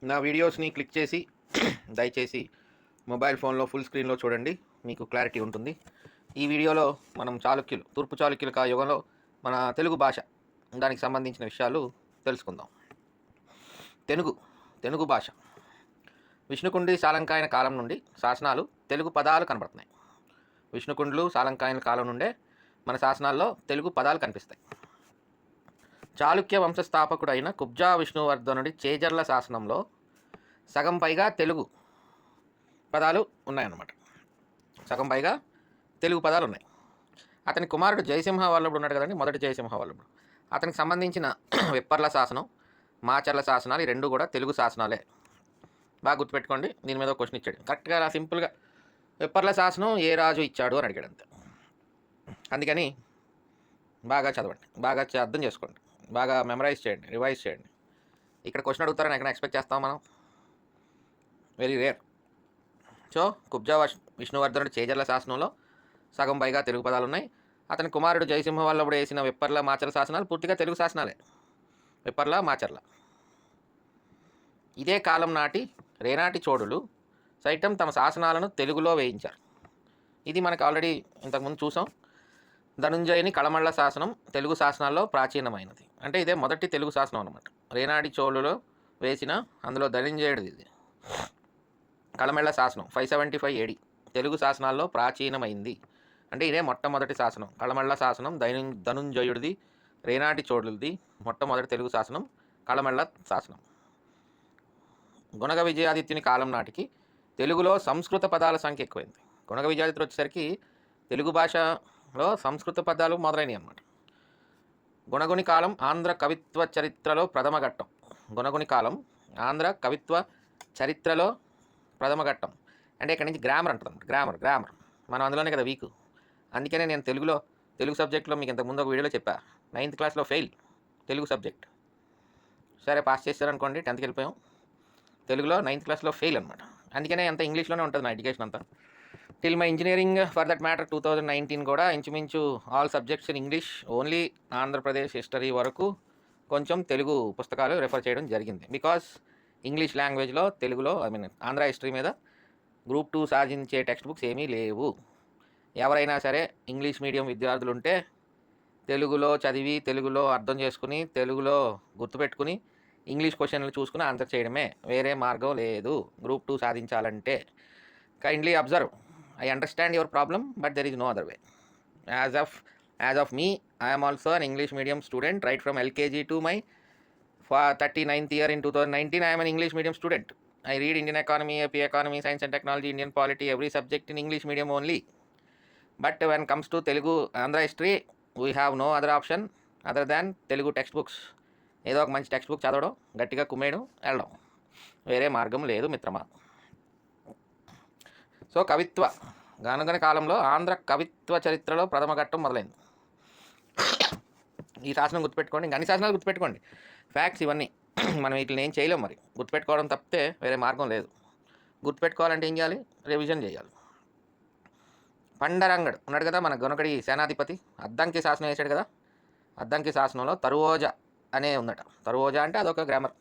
నా వీడియోస్ని క్లిక్ చేసి దయచేసి మొబైల్ ఫోన్లో ఫుల్ స్క్రీన్లో చూడండి, మీకు క్లారిటీ ఉంటుంది. ఈ వీడియోలో మనం తూర్పు చాళుక్యుల యుగంలో మన తెలుగు భాష దానికి సంబంధించిన విషయాలు తెలుసుకుందాం. తెలుగు భాష విష్ణుకుండి సాలంకాయన కాలం నుండి శాసనాలు తెలుగు పదాలు కనబడుతున్నాయి. విష్ణుకుండులు సాలంకాయన కాలం నుండే మన శాసనాల్లో తెలుగు పదాలు కనిపిస్తాయి. చాళుక్య వంశస్థాపకుడైన కుబ్జా విష్ణువర్ధనుడి చేజర్ల శాసనంలో సగం పైగా తెలుగు పదాలు ఉన్నాయన్నమాట. సగం పైగా తెలుగు పదాలు ఉన్నాయి. అతని కుమారుడు జయసింహ వల్లభుడు ఉన్నాడు కదండి, మొదటి జయసింహ వల్లభుడు. అతనికి సంబంధించిన వెప్పర్ల శాసనం, మాచర్ల శాసనాలు ఈ రెండు కూడా తెలుగు శాసనాలే. బాగా గుర్తుపెట్టుకోండి. దీని మీద ఒక క్వశ్చన్ ఇచ్చాడు, కరెక్ట్గా సింపుల్గా వెప్పర్ల శాసనం ఏ రాజు ఇచ్చాడు అని అడిగాడు అంతే. అందుకని బాగా చదవండి, బాగా అర్థం చేసుకోండి, బాగా మెమరైజ్ చేయండి, రివైజ్ చేయండి. ఇక్కడ క్వశ్చన్ అడుగుతారని ఎక్కడ ఎక్స్పెక్ట్ చేస్తాం మనం? Very rare. సో కుబ్జా విష్ణువర్ధనుడి చేజర్ల శాసనంలో సగం పైగా తెలుగు పదాలు ఉన్నాయి. అతని కుమారుడు జయసింహ వల్లభుడు వేసిన వెప్పర్ల మాచర్ల శాసనాలు పూర్తిగా తెలుగు శాసనాలే. వెప్పర్ల మాచర్ల. ఇదే కాలం నాటి రేనాటి చోడులు సైతం తమ శాసనాలను తెలుగులో వేయించారు. ఇది మనకు ఆల్రెడీ ఇంతకుముందు చూసాం. ధనుంజయుని కళమళ్ళ శాసనం తెలుగు శాసనాల్లో ప్రాచీనమైనది. అంటే ఇదే మొదటి తెలుగు శాసనం అనమాట. రేనాటి చోళులో వేసిన అందులో ధనుంజయుడిది ఇది. కళమళ్ళ శాసనం 575 AD తెలుగు శాసనాల్లో ప్రాచీనమైంది. అంటే ఇదే మొట్టమొదటి శాసనం. కళమళ్ళ శాసనం ధనుంజయుడిది, రేనాటి చోళులది మొట్టమొదటి తెలుగు శాసనం కళమళ్ళ శాసనం. గుణగ విజయాదిత్యుని కాలం నాటికి తెలుగులో సంస్కృత పదాల సంఖ్య ఎక్కువైంది. గుణగ విజయాదిత్యుడు వచ్చేసరికి తెలుగు భాషలో సంస్కృత పదాలు మొదలైనవి అన్నమాట. గుణగుని కాలం ఆంధ్ర కవిత్వ చరిత్రలో ప్రథమ ఘట్టం. గుణగుని కాలం ఆంధ్ర కవిత్వ చరిత్రలో ప్రథమ ఘట్టం. అంటే ఇక్కడ నుంచి గ్రామర్ అంటుంది. గ్రామర్ మనం అందులోనే కదా వీక్. అందుకనే నేను తెలుగు సబ్జెక్ట్లో మీకు ఇంతకుముందు ఒక వీడియోలో చెప్పా, 9th క్లాస్లో ఫెయిల్ తెలుగు సబ్జెక్ట్. సరే పాస్ చేశారనుకోండి, 10th వెళ్ళిపోయాం. తెలుగులో 9th క్లాస్లో ఫెయిల్ అనమాట. అందుకనే అంత ఇంగ్లీష్లోనే ఉంటుంది నా ఎడ్యుకేషన్ అంతా. Till my engineering for that matter 2019 కూడా ఇంచుమించు all subjects in English. Only Andhra Pradesh history వరకు కొంచెం తెలుగు పుస్తకాలు రెఫర్ చేయడం జరిగింది. బికాస్ ఇంగ్లీష్ లాంగ్వేజ్లో తెలుగులో ఆంధ్ర హిస్టరీ మీద గ్రూప్ 2 సాధించే టెక్స్ట్ బుక్స్ ఏమీ లేవు. ఎవరైనా సరే ఇంగ్లీష్ మీడియం విద్యార్థులు ఉంటే తెలుగులో చదివి, తెలుగులో అర్థం చేసుకుని, తెలుగులో గుర్తుపెట్టుకుని ఇంగ్లీష్ క్వశ్చన్లు చూసుకుని ఆన్సర్ చేయడమే, వేరే మార్గం లేదు గ్రూప్ 2 సాధించాలంటే. Kindly observe, I understand your problem, but there is no other way. As of me, I am also an English medium student right from LKG to my 39th year in 2019. I am an English medium student. I read Indian economy, AP economy, science and technology, Indian polity, every subject in English medium only. But when it comes to Telugu, Andhra history, we have no other option other than Telugu textbooks. ఏదో ఒక మంచి text book చదవడం, గట్టిగా కుమ్మేయడం, వెళ్ళడం, వేరే మార్గం లేదు మిత్రమా. సో గనుగని కాలంలో ఆంధ్ర కవిత్వ చరిత్రలో ప్రథమ ఘట్టం మొదలైంది. ఈ శాసనం గుర్తుపెట్టుకోండి, ఇంకా అన్ని శాసనాలు గుర్తుపెట్టుకోండి. ఫ్యాక్ట్స్ ఇవన్నీ మనం వీటిని ఏం చేయలేం, మరి గుర్తుపెట్టుకోవడం తప్పితే వేరే మార్గం లేదు. గుర్తుపెట్టుకోవాలంటే ఏం చేయాలి? రివిజన్ చేయాలి. పండరంగడు ఉన్నాడు కదా మన గొనకడి సేనాధిపతి, అద్దంకి శాసనం వేశాడు కదా. అద్దంకి శాసనంలో తరువోజ అనే ఉందట. తరువోజ అంటే అదొక గ్రామర్.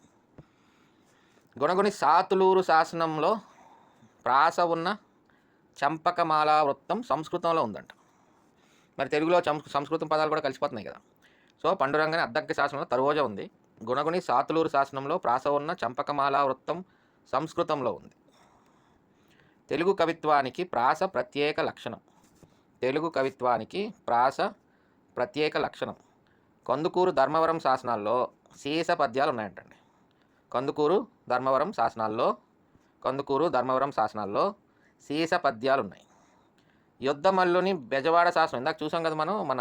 గుణగుని సాతులూరు శాసనంలో ప్రాస ఉన్న చంపకమాలా వృత్తం సంస్కృతంలో ఉందంట. మరి తెలుగులో సంస్కృతం పదాలు కూడా కలిసిపోతున్నాయి కదా. సో పండురంగని అద్దంకి శాసనంలో తరువోజ ఉంది. గుణగుని సాతులూరు శాసనంలో ప్రాస ఉన్న చంపకమాలా వృత్తం సంస్కృతంలో ఉంది. తెలుగు కవిత్వానికి ప్రాస ప్రత్యేక లక్షణం. తెలుగు కవిత్వానికి ప్రాస ప్రత్యేక లక్షణం. కందుకూరు ధర్మవరం శాసనాల్లో శేష పద్యాలు ఉన్నాయంటండి. కందుకూరు ధర్మవరం శాసనాల్లో శేష పద్యాలు ఉన్నాయి. యుద్ధమల్లుని బెజవాడ శాసనం ఇందాక చూసాం కదా మనం, మన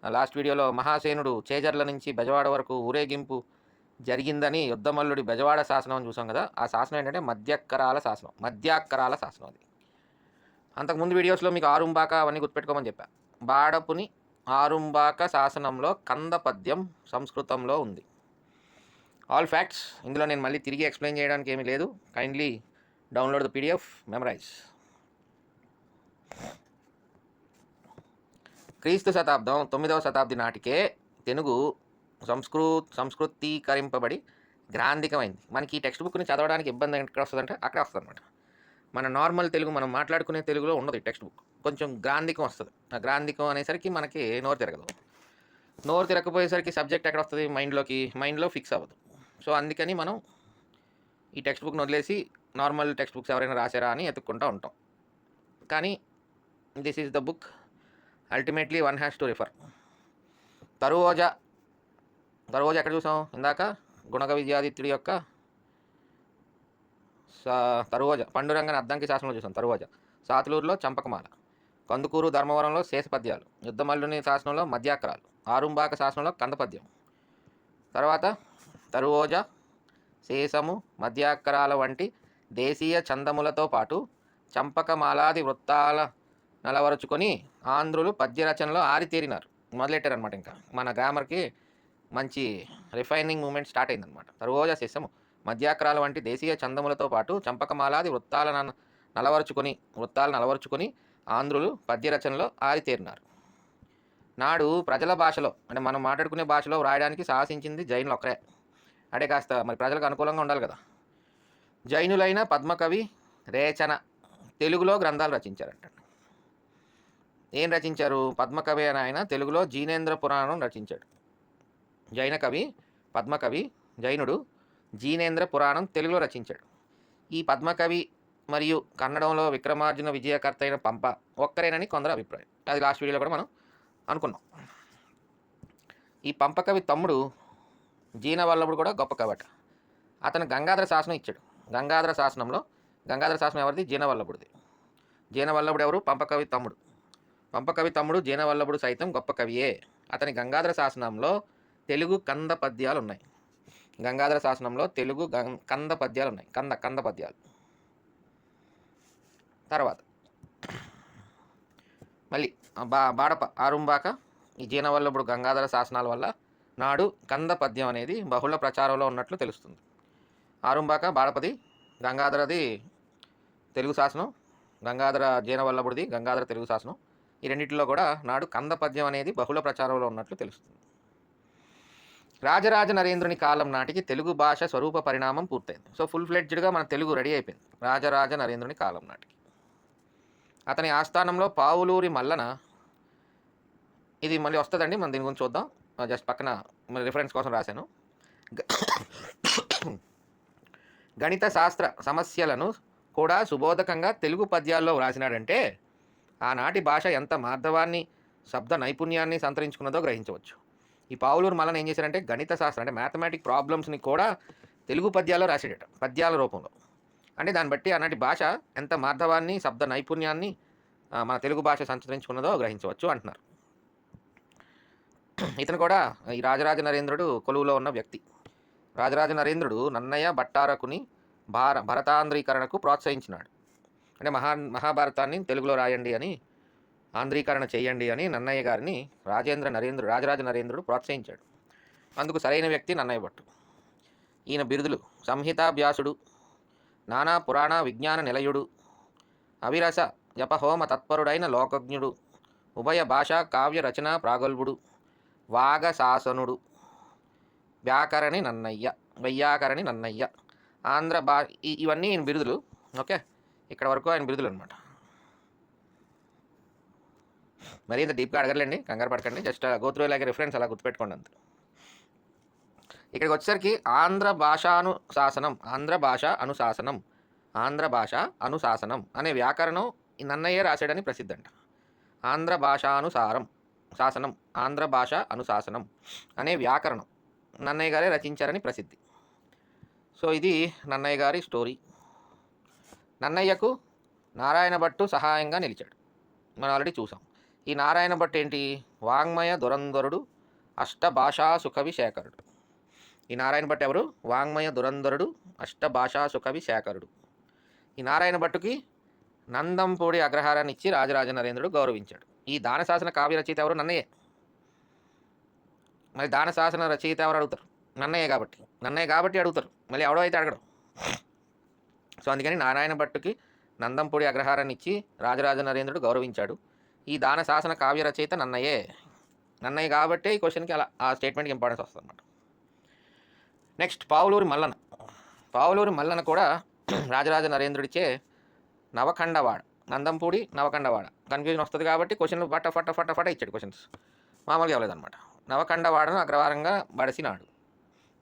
లాస్ట్ వీడియోలో మహాసేనుడు చేజర్ల నుంచి బెజవాడ వరకు ఊరేగింపు జరిగిందని యుద్ధమల్లుడి బెజవాడ శాసనం అని చూసాం కదా. ఆ శాసనం ఏంటంటే మధ్యాక్కరాల శాసనం అది. అంతకుముందు వీడియోస్లో మీకు ఆరుంబాక అవన్నీ గుర్తుపెట్టుకోమని చెప్పా. బాడపుని ఆరుంబాక శాసనంలో కంద పద్యం సంస్కృతంలో ఉంది. ఆల్ ఫ్యాక్ట్స్ ఇందులో నేను మళ్ళీ తిరిగి ఎక్స్ప్లెయిన్ చేయడానికి ఏమీ లేదు. కైండ్లీ డౌన్లోడ్ ద PDF, మెమరైజ్. క్రీస్తు శతాబ్దం 9వ శతాబ్ది నాటికే తెలుగు సంస్కృతీకరింపబడి గ్రాంధికమైంది. మనకి ఈ టెక్స్ట్ బుక్ని చదవడానికి ఇబ్బంది ఎక్కడ వస్తుందంటే అక్కడే వస్తుంది అనమాట. మన నార్మల్ తెలుగు మనం మాట్లాడుకునే తెలుగులో ఉండదు ఈ టెక్స్ట్ బుక్. కొంచెం గ్రాంధికం వస్తుంది. ఆ గ్రాంధికం అనేసరికి మనకి నోరు తిరగదు. నోరు తిరగకపోయేసరికి సబ్జెక్ట్ ఎక్కడ వస్తుంది మైండ్లో ఫిక్స్ అవ్వదు. సో అందుకని మనం ఈ టెక్స్ట్ బుక్ని వదిలేసి నార్మల్ టెక్స్ట్ బుక్స్ ఎవరైనా రాశారా అని ఎత్తుక్కుంటూ ఉంటాం. కానీ this is the book ultimately one has to refer. తరువోజ ఎక్కడ చూసాం ఇందాక? గుణక విద్యాదిత్యుడి యొక్క తరువోజ. పండురంగని అద్దంకి శాసనంలో చూసాం తరువోజ. సాతులూరులో చంపకమాల. కందుకూరు ధర్మవరంలో శేషపద్యాలు. యుద్ధమల్లుని శాసనంలో మధ్యాకరాలు. ఆరుంబాక శాసనంలో కందపద్యం. తర్వాత తరువోజ, శేషము, మధ్యాకరాల వంటి దేశీయ ఛందములతో పాటు చంపకమాలాది వృత్తాల నలవరుచుకొని ఆంధ్రులు పద్యరచనలో ఆరితేరినారు. మొదలెట్టారనమాట. ఇంకా మన గ్రామర్కి మంచి రిఫైనింగ్ మూమెంట్ స్టార్ట్ అయిందనమాట. తరువోజ, శేషము, మధ్యాకరాల వంటి దేశీయ ఛందములతో పాటు చంపకమాలాది వృత్తాలను నలవరుచుకొని ఆంధ్రులు పద్యరచనలో ఆరితేరినారు. నాడు ప్రజల భాషలో, అంటే మనం మాట్లాడుకునే భాషలో వ్రాయడానికి సాహసించింది జైనులు ఒక్కరే. అంటే కాస్త మరి ప్రజలకు అనుకూలంగా ఉండాలి కదా. జైనులైన పద్మకవి రేచన తెలుగులో గ్రంథాలు రచించారంట. ఏం రచించారు? పద్మకవి అని ఆయన తెలుగులో జీనేంద్ర పురాణం రచించాడు. పద్మకవి జైనుడు జీనేంద్ర పురాణం తెలుగులో రచించాడు. ఈ పద్మకవి మరియు కన్నడంలో విక్రమార్జున విజయకర్త అయిన పంప ఒక్కరేనని కొందరు అభిప్రాయం. అది లాస్ట్ వీడియోలో కూడా మనం అనుకున్నాం. ఈ పంపకవి తమ్ముడు జీనవల్లభుడు కూడా గొప్ప కవట. అతను గంగాధర శాసనం ఇచ్చాడు. గంగాధర శాసనం ఎవరిది? జీనవల్లభుడిది. జీనవల్లభుడు ఎవరు? పంపకవి తమ్ముడు జీనవల్లభుడు సైతం గొప్ప కవియే. అతని గంగాధర శాసనంలో తెలుగు కంద పద్యాలు ఉన్నాయి. కంద పద్యాలు. తర్వాత మళ్ళీ బాడప, ఆరుంబాక, ఈ జీనవల్లభుడు గంగాధర శాసనాల వల్ల నాడు కంద పద్యం అనేది బహుళ ప్రచారంలో ఉన్నట్లు తెలుస్తుంది. ఆరుంబాక, బాడపది, గంగాధరది తెలుగు శాసనం, గంగాధర జీనవల్లభుడిది గంగాధర తెలుగు శాసనం. ఈ రెండింటిలో కూడా నాడు కంద పద్యం అనేది బహుళ ప్రచారంలో ఉన్నట్లు తెలుస్తుంది. రాజరాజ నరేంద్రుని కాలం నాటికి తెలుగు భాష స్వరూప పరిణామం పూర్తయింది. సో ఫుల్ ఫ్లెడ్జ్డ్గా మన తెలుగు రెడీ అయిపోయింది రాజరాజ నరేంద్రుని కాలం నాటికి. అతని ఆస్థానంలో పావులూరి మల్లన, ఇది మళ్ళీ వస్తుందండి, మనం దీని గురించి చూద్దాం. జస్ట్ పక్కన రిఫరెన్స్ కోసం రాశాను. గణిత శాస్త్ర సమస్యలను కూడా సుబోధకంగా తెలుగు పద్యాల్లో వ్రాసినాడంటే ఆనాటి భాష ఎంత మార్ధవాన్ని, శబ్ద నైపుణ్యాన్ని సంతరించుకున్నదో గ్రహించవచ్చు. ఈ పావులూరు మల్లన ఏం చేశారంటే గణిత శాస్త్రం అంటే మ్యాథమెటిక్ ప్రాబ్లమ్స్ని కూడా తెలుగు పద్యాల్లో రాసాడట, పద్యాల రూపంలో. అంటే దాన్ని బట్టి ఆనాటి భాష ఎంత మార్ధవాన్ని, శబ్ద నైపుణ్యాన్ని మన తెలుగు భాష సంతరించుకున్నదో గ్రహించవచ్చు అంటున్నారు. ఇతను కూడా ఈ రాజరాజ నరేంద్రుడు కొలువులో ఉన్న వ్యక్తి. రాజరాజ నరేంద్రుడు నన్నయ్య భట్టారకుని భరతాంధ్రీకరణకు ప్రోత్సహించినాడు. అంటే మహాభారతాన్ని తెలుగులో రాయండి అని, ఆంధ్రీకరణ చేయండి అని నన్నయ్య గారిని రాజరాజ నరేంద్రుడు ప్రోత్సహించాడు. అందుకు సరైన వ్యక్తి నన్నయ్య భట్టు. ఈయన బిరుదులు: సంహితాభ్యాసుడు, నానా పురాణ విజ్ఞాన నిలయుడు, అవిరస జపహోమ తత్పరుడైన లోకజ్ఞుడు, ఉభయ భాషా కావ్య రచనా ప్రాగల్భుడు, వాగశాసనుడు, వైయాకరణి నన్నయ్య, ఆంధ్ర ఇవన్నీ ఆయన బిరుదులు. ఓకే, ఇక్కడ వరకు ఆయన బిరుదులు అనమాట. మరి ఇంత డీప్గా అడగలేండి, కంగారు పడకండి, జస్ట్ గోత్రూ లాగే రిఫరెన్స్ అలా గుర్తుపెట్టుకోండి అంతే. ఇక్కడికి వచ్చేసరికి ఆంధ్ర భాష అనుశాసనం అనే వ్యాకరణం ఈ నన్నయ్య రాశాడని ప్రసిద్ధి అంట. ఆంధ్ర భాష అనుశాసనం అనే వ్యాకరణం నన్నయ్య గారే రచించారని ప్రసిద్ధి. సో ఇది నన్నయ్య గారి స్టోరీ. నన్నయ్యకు నారాయణ భట్టు సహాయంగా నిలిచాడు. మనం ఆల్రెడీ చూసాం. ఈ నారాయణ భట్టు ఏంటి? వాంగ్మయ దురంధరుడు, అష్టభాషా సుకవి శేఖరుడు. ఈ నారాయణ భట్టు ఎవరు? వాంగ్మయ దురంధరుడు, అష్టభాషా సుకవి శేఖరుడు. ఈ నారాయణ భట్టుకి నందంపూడి అగ్రహారాన్ని ఇచ్చి రాజరాజ నరేంద్రుడు గౌరవించాడు. ఈ దానశాసన కావ్య రచయిత ఎవరు? నన్నయ్య. మరి దానశాసన రచయిత ఎవరు అడుగుతారు? నన్నయ్య కాబట్టి అడుగుతారు, మళ్ళీ ఎవడో అయితే అడగడం. సో అందుకని నారాయణ భట్టుకి నందంపూడి అగ్రహారాన్ని ఇచ్చి రాజరాజ నరేంద్రుడు గౌరవించాడు. ఈ దానశాసన కావ్య రచయిత నన్నయ్య కాబట్టే ఈ క్వశ్చన్కి అలా ఆ స్టేట్మెంట్కి ఇంపార్టెన్స్ వస్తుంది అన్నమాట. నెక్స్ట్ పావులూరి మల్లన. పావులూరి మల్లన కూడా రాజరాజ నరేంద్రుడిచే నవఖండవాడ, నందంపూడి నవఖండవాడ కన్ఫ్యూజన్ వస్తుంది కాబట్టి క్వశ్చన్లు ఫట ఇచ్చాడు క్వశ్చన్స్, మామూలుగా ఇవ్వలేదన్నమాట. నవఖండవాడను అగ్రవారంగా బడసినాడు.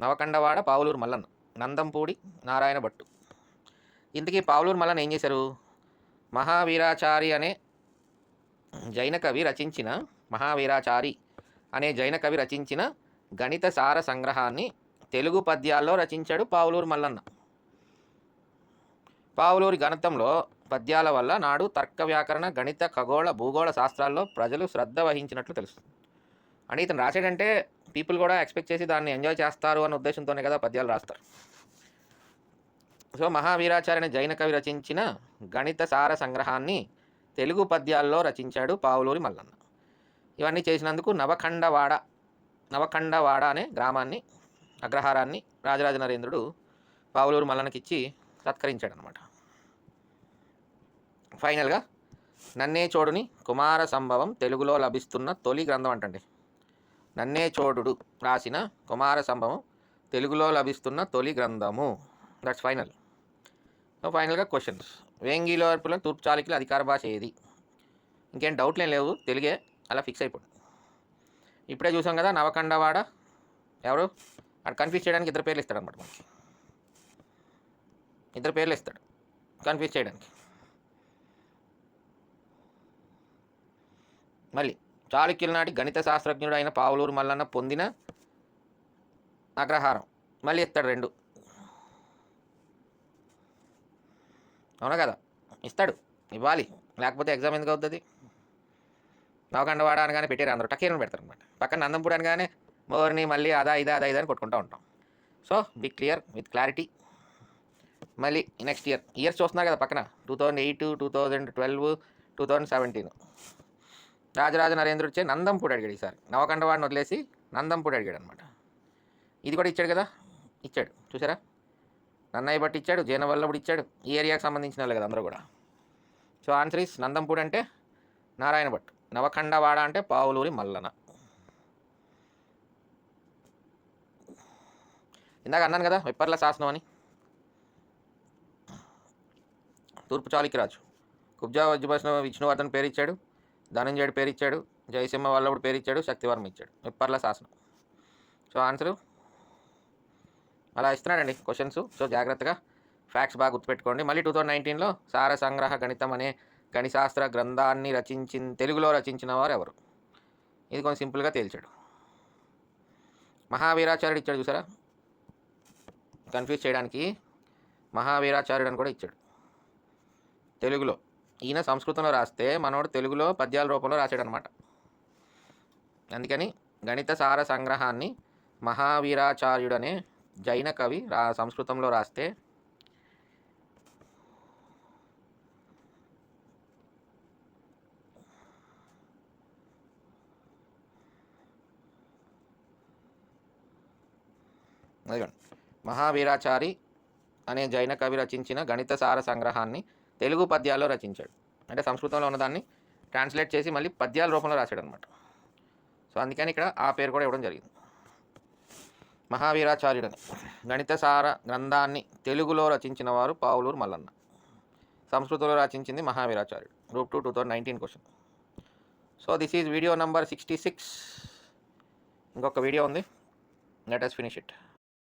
నవఖండవాడ పావులూరు మల్లన్న, నందంపూడి నారాయణ భట్టు. ఇంతకీ పావులూరు మల్లన్న ఏం చేశారు? మహావీరాచారి అనే జైన కవి రచించిన మహావీరాచారి అనే జైన కవి రచించిన గణిత సార సంగ్రహాన్ని తెలుగు పద్యాల్లో రచించాడు పావులూరు మల్లన్న. పావులూరి గణితంలో పద్యాల వల్ల నాడు తర్క వ్యాకరణ గణిత ఖగోళ భూగోళ శాస్త్రాల్లో ప్రజలు శ్రద్ధ వహించినట్లు తెలుస్తుంది. అంటే ఇతను రాసాడంటే పీపుల్ కూడా ఎక్స్పెక్ట్ చేసి దాన్ని ఎంజాయ్ చేస్తారు అనే ఉద్దేశంతోనే కదా పద్యాలు రాస్తారు. సో మహావీరాచార్య జైన కవి రచించిన గణిత సార సంగ్రహాన్ని తెలుగు పద్యాల్లో రచించాడు పావులూరి మల్లన్న. ఇవన్నీ చేసినందుకు నవఖండవాడ అనే గ్రామాన్ని, అగ్రహారాన్ని రాజరాజ నరేంద్రుడు పావులూరు మల్లన్నకిచ్చి సత్కరించాడు అనమాట. ఫైనల్గా నన్నేచోడుని కుమార సంభవం తెలుగులో లభిస్తున్న తొలి గ్రంథం అంటండి. నన్నేచోడు రాసిన కుమార సంభవం తెలుగులో లభిస్తున్న తొలి గ్రంథము. That's final. ఫైనల్గా క్వశ్చన్స్. వేంగిలోర్పుల తూర్పు చాళుక్యుల అధికార భాష ఏది? ఇంకేం డౌట్లు ఏం లేవు, తెలుగే, అలా ఫిక్స్ అయిపోయింది. ఇప్పుడే చూసాం కదా నవఖండవాడ ఎవరు, అక్కడ కన్ఫ్యూజ్ చేయడానికి ఇద్దరు పేర్లు ఇస్తాడు అనమాట. మనకి ఇద్దరు పేర్లు ఇస్తాడు కన్ఫ్యూజ్ చేయడానికి. మళ్ళీ చాళుక్యుల నాటి గణిత శాస్త్రజ్ఞుడు అయిన పావులూరు మల్లన్న పొందిన అగ్రహారం మళ్ళీ ఇస్తాడు రెండు. అవునా కదా, ఇస్తాడు, ఇవ్వాలి, లేకపోతే ఎగ్జామ్ ఎందుకు అవుతుంది? నవఖండవాడ అనగానే పెట్టారు అందరూ టకేరని పెడతారు అనమాట. పక్కన నందంపూడి అనగానే మోర్ని మళ్ళీ అదా ఇదా అని కొట్టుకుంటూ ఉంటాం. So be clear with clarity. మళ్ళీ నెక్స్ట్ ఇయర్స్ చూస్తున్నారు కదా పక్కన, 2008, 2012, 2017 రాజరాజ నరేంద్రుడిచే నందంపూడి అడిగాడు. ఈసారి నవఖండవాడిని వదిలేసి నందంపూడి అడిగాడు అనమాట. ఇది కూడా ఇచ్చాడు కదా, ఇచ్చాడు చూసారా, నన్నయ్య భట్ ఇచ్చాడు, జేనవల్లభుడు ఇచ్చాడు, ఈ ఏరియాకి సంబంధించిన వాళ్ళు కదా అందరూ కూడా. సో ఆన్సర్ ఈస్ నందంపూడి అంటే నారాయణ భట్, నవఖండవాడ అంటే పావులూరి మల్లన. ఇందాక అన్నాను కదా విప్పర్ల శాసనం అని. తూర్పు చాళుక్యరాజు కుబ్జా విష్ణువర్ధన్ పేరు ఇచ్చాడు, ధనంజయుడు పేరు ఇచ్చాడు, జయసింహ వల్లభుడు పేరు ఇచ్చాడు, శక్తివర్మ ఇచ్చాడు, విప్పర్ల శాసనం. సో ఆన్సరు అలా ఇస్తున్నాడండి క్వశ్చన్స్. సో జాగ్రత్తగా ఫ్యాక్ట్స్ బాగా గుర్తుపెట్టుకోండి. మళ్ళీ 2019లో సార సంగ్రహ గణితం అనే గణిశాస్త్ర గ్రంథాన్ని తెలుగులో రచించిన వారు ఎవరు? ఇది కొంచెం సింపుల్గా తేల్చాడు. మహావీరాచార్యుడు ఇచ్చాడు చూసారా, కన్ఫ్యూజ్ చేయడానికి మహావీరాచార్యుడు అని కూడా ఇచ్చాడు తెలుగులో. ఈయన సంస్కృతంలో రాస్తే మనోడు తెలుగులో పద్యాల రూపంలో రాశాడు అనమాట. అందుకని గణిత సార సంగ్రహాన్ని మహావీరాచార్యుడు అనే జైన కవి సంస్కృతంలో రాస్తే మహావీరాచారి అనే జైన కవి రచించిన గణిత సార సంగ్రహాన్ని తెలుగు పద్యాల్లో రచించాడు. అంటే సంస్కృతంలో ఉన్నదాన్ని ట్రాన్స్లేట్ చేసి మళ్ళీ పద్యాల రూపంలో రాశాడు అనమాట. సో అందుకని ఇక్కడ ఆ పేరు కూడా ఇవ్వడం జరిగింది. మహావీరాచార్యుడని గణిత సార గ్రంథాన్ని తెలుగులో రచించిన వారు పావులూరు మల్లన్న, సంస్కృతంలో రచించింది మహావీరాచార్యుడు. Group 2 2019 question. So this is video number 66. ఇంకొక వీడియో ఉంది, లెట్ us finish it.